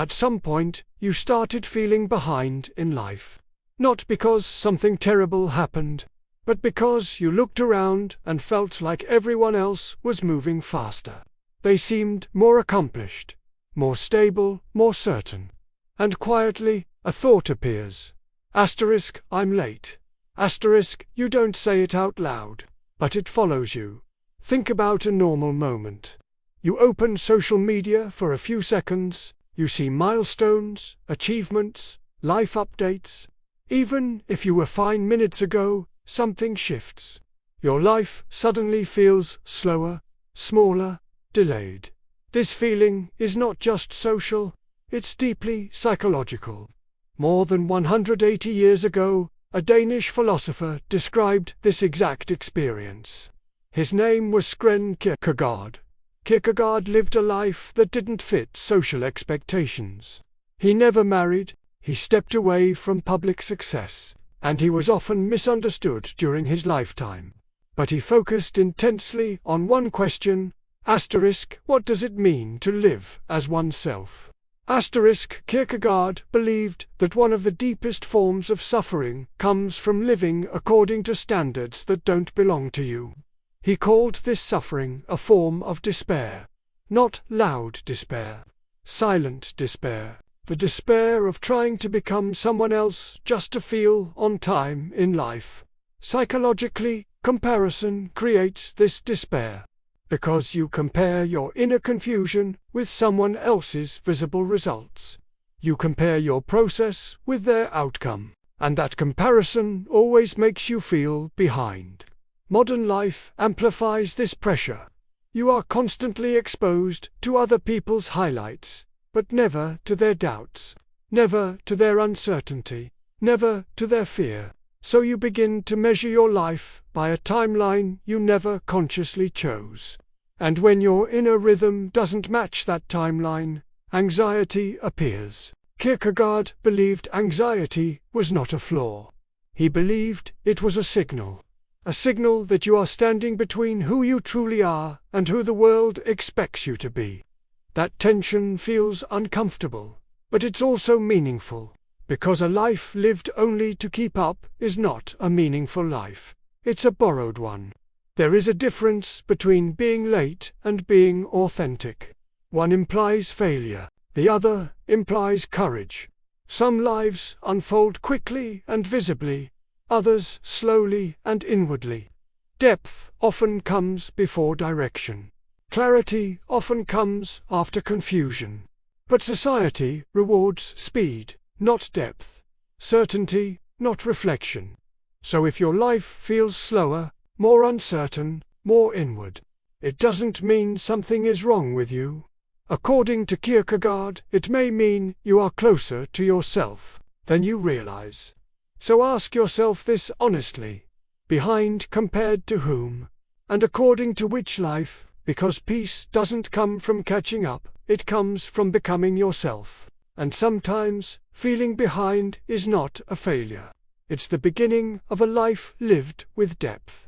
At some point, you started feeling behind in life. Not because something terrible happened, but because you looked around and felt like everyone else was moving faster. They seemed more accomplished, more stable, more certain. And quietly, a thought appears. I'm late. You don't say it out loud, but it follows you. Think about a normal moment. You open social media for a few seconds, you see milestones, achievements, life updates. Even if you were fine minutes ago, something shifts. Your life suddenly feels slower, smaller, delayed. This feeling is not just social, it's deeply psychological. More than 180 years ago, a Danish philosopher described this exact experience. His name was Søren Kierkegaard. Kierkegaard lived a life that didn't fit social expectations. He never married, he stepped away from public success, and he was often misunderstood during his lifetime. But he focused intensely on one question, what does it mean to live as oneself? Kierkegaard believed that one of the deepest forms of suffering comes from living according to standards that don't belong to you. He called this suffering a form of despair. Not loud despair, silent despair. The despair of trying to become someone else just to feel on time in life. Psychologically, comparison creates this despair. Because you compare your inner confusion with someone else's visible results. You compare your process with their outcome, and that comparison always makes you feel behind. Modern life amplifies this pressure. You are constantly exposed to other people's highlights, but never to their doubts, never to their uncertainty, never to their fear. So you begin to measure your life by a timeline you never consciously chose. And when your inner rhythm doesn't match that timeline, anxiety appears. Kierkegaard believed anxiety was not a flaw. He believed it was a signal that you are standing between who you truly are and who the world expects you to be. That tension feels uncomfortable, but it's also meaningful, because a life lived only to keep up is not a meaningful life. It's a borrowed one. There is a difference between being late and being authentic. One implies failure, the other implies courage. Some lives unfold quickly and visibly, others slowly and inwardly. Depth often comes before direction. Clarity often comes after confusion. But society rewards speed, not depth. Certainty, not reflection. So if your life feels slower, more uncertain, more inward, it doesn't mean something is wrong with you. According to Kierkegaard, it may mean you are closer to yourself than you realize. So ask yourself this honestly. Behind compared to whom? And according to which life? Because peace doesn't come from catching up, it comes from becoming yourself. And sometimes, feeling behind is not a failure. It's the beginning of a life lived with depth.